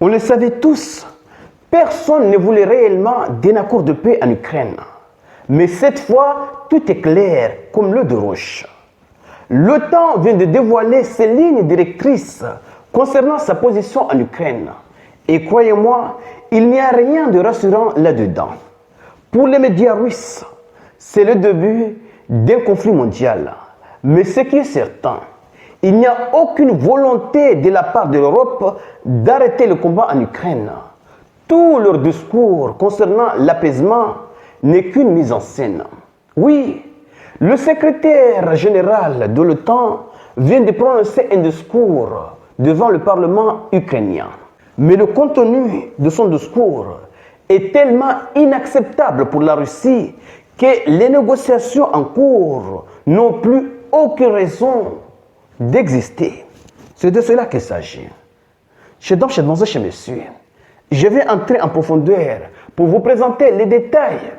On le savait tous, personne ne voulait réellement d'un accord de paix en Ukraine. Mais cette fois, tout est clair comme l'eau de roche. L'OTAN vient de dévoiler ses lignes directrices concernant sa position en Ukraine. Et croyez-moi, il n'y a rien de rassurant là-dedans. Pour les médias russes, c'est le début d'un conflit mondial. Mais ce qui est certain, il n'y a aucune volonté de la part de l'Europe d'arrêter le combat en Ukraine. Tout leur discours concernant l'apaisement n'est qu'une mise en scène. Oui, le secrétaire général de l'OTAN vient de prononcer un discours devant le Parlement ukrainien. Mais le contenu de son discours est tellement inacceptable pour la Russie que les négociations en cours n'ont plus aucune raison d'exister. C'est de cela qu'il s'agit. Mesdames et messieurs, je vais entrer en profondeur pour vous présenter les détails,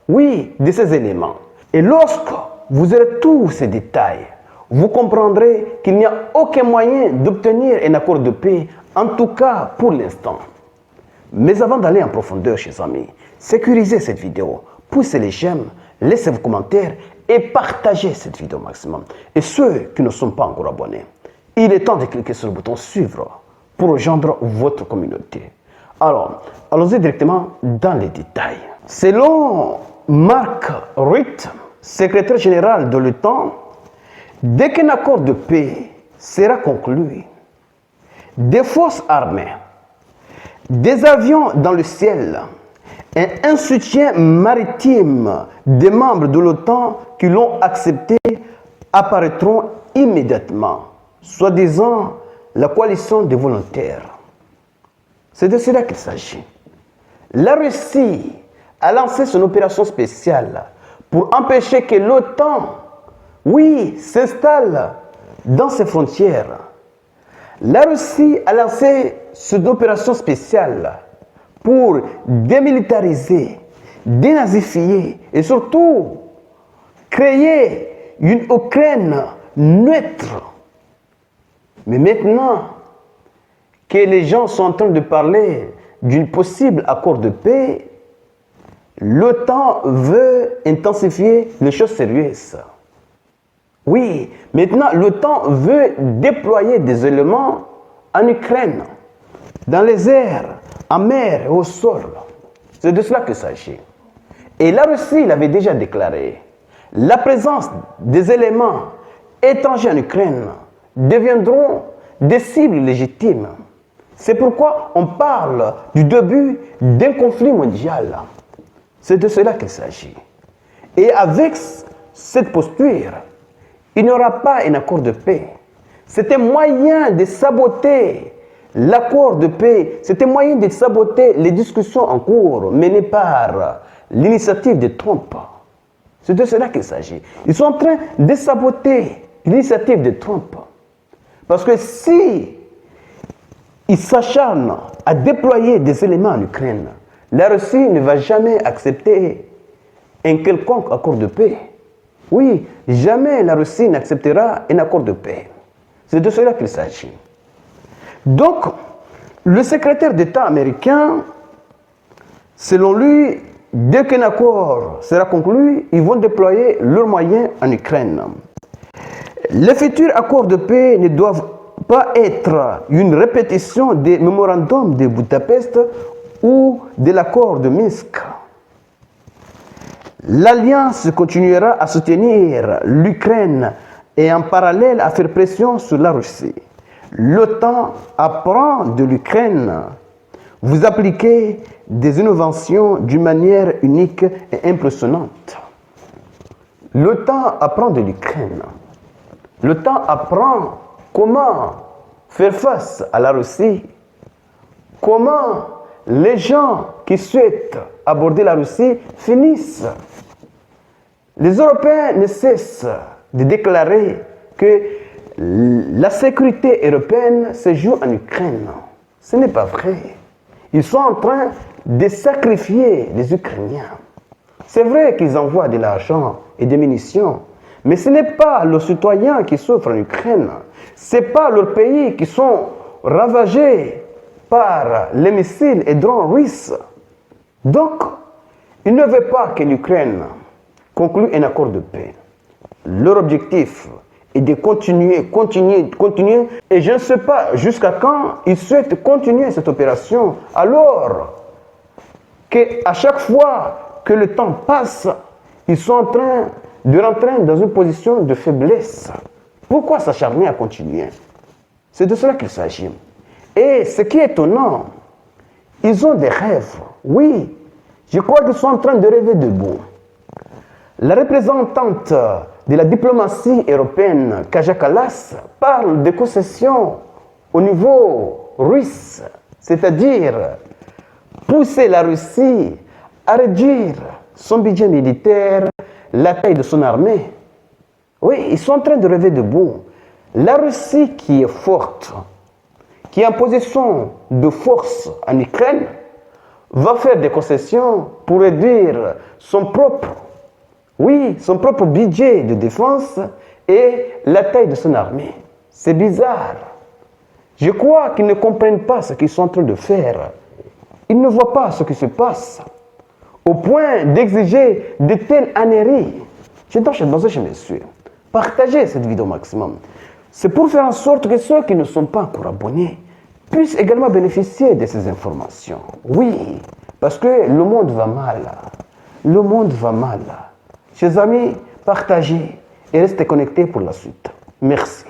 oui, de ces éléments. Et lorsque vous aurez tous ces détails, vous comprendrez qu'il n'y a aucun moyen d'obtenir un accord de paix, en tout cas pour l'instant. Mais avant d'aller en profondeur, chers amis, sécurisez cette vidéo, poussez les j'aime, laissez vos commentaires et partagez cette vidéo au maximum. Et ceux qui ne sont pas encore abonnés, il est temps de cliquer sur le bouton suivre pour rejoindre votre communauté. Alors, allons-y directement dans les détails. Selon Mark Rutte, secrétaire général de l'OTAN, dès qu'un accord de paix sera conclu, des forces armées, des avions dans le ciel et un soutien maritime des membres de l'OTAN qui l'ont accepté apparaîtront immédiatement, soi-disant la coalition des volontaires. C'est de cela qu'il s'agit. La Russie a lancé son opération spéciale pour empêcher que l'OTAN, oui, s'installe dans ses frontières. La Russie a lancé cette opération spéciale pour démilitariser, dénazifier et surtout créer une Ukraine neutre. Mais maintenant que les gens sont en train de parler d'un possible accord de paix, l'OTAN veut intensifier les choses sérieuses. Oui, maintenant l'OTAN veut déployer des éléments en Ukraine, dans les airs, en mer et au sol. C'est de cela qu'il s'agit. Et la Russie l'avait déjà déclaré. La présence des éléments étrangers en Ukraine deviendront des cibles légitimes. C'est pourquoi on parle du début d'un conflit mondial. C'est de cela qu'il s'agit. Et avec cette posture, il n'y aura pas un accord de paix. C'était moyen de saboter l'accord de paix. C'était moyen de saboter les discussions en cours menées par l'initiative de Trump. C'est de cela qu'il s'agit. Ils sont en train de saboter l'initiative de Trump. Parce que si ils s'acharnent à déployer des éléments en Ukraine, la Russie ne va jamais accepter un quelconque accord de paix. Oui, jamais la Russie n'acceptera un accord de paix. C'est de cela qu'il s'agit. Donc, le secrétaire d'État américain, selon lui, dès qu'un accord sera conclu, ils vont déployer leurs moyens en Ukraine. Les futurs accords de paix ne doivent pas être une répétition des mémorandums de Budapest ou de l'accord de Minsk. L'Alliance continuera à soutenir l'Ukraine et en parallèle à faire pression sur la Russie. L'OTAN apprend de l'Ukraine. Vous appliquez des innovations d'une manière unique et impressionnante. L'OTAN apprend de l'Ukraine. L'OTAN apprend comment faire face à la Russie, comment les gens qui souhaitent aborder la Russie finissent. Les Européens ne cessent de déclarer que la sécurité européenne se joue en Ukraine. Ce n'est pas vrai. Ils sont en train de sacrifier les Ukrainiens. C'est vrai qu'ils envoient de l'argent et des munitions, mais ce n'est pas leurs citoyens qui souffrent en Ukraine. Ce n'est pas leurs pays qui sont ravagés par les missiles et drones russes. Donc, ils ne veulent pas que l'Ukraine conclue un accord de paix. Leur objectif est de continuer. Et je ne sais pas jusqu'à quand ils souhaitent continuer cette opération. Alors qu'à chaque fois que le temps passe, ils sont en train de rentrer dans une position de faiblesse. Pourquoi s'acharner à continuer? C'est de cela qu'il s'agit. Et ce qui est étonnant, ils ont des rêves. Oui, je crois qu'ils sont en train de rêver debout. La représentante de la diplomatie européenne, Kaja Kallas, parle de concessions au niveau russe, c'est-à-dire pousser la Russie à réduire son budget militaire, la taille de son armée. Oui, ils sont en train de rêver debout. La Russie qui est forte, qui est en position de force en Ukraine, va faire des concessions pour réduire son propre budget de défense et la taille de son armée. C'est bizarre. Je crois qu'ils ne comprennent pas ce qu'ils sont en train de faire. Ils ne voient pas ce qui se passe, au point d'exiger de telles âneries. Je dois chez messieurs. Partagez cette vidéo au maximum. C'est pour faire en sorte que ceux qui ne sont pas encore abonnés puissent également bénéficier de ces informations. Oui, parce que le monde va mal. Le monde va mal. Chers amis, partagez et restez connectés pour la suite. Merci.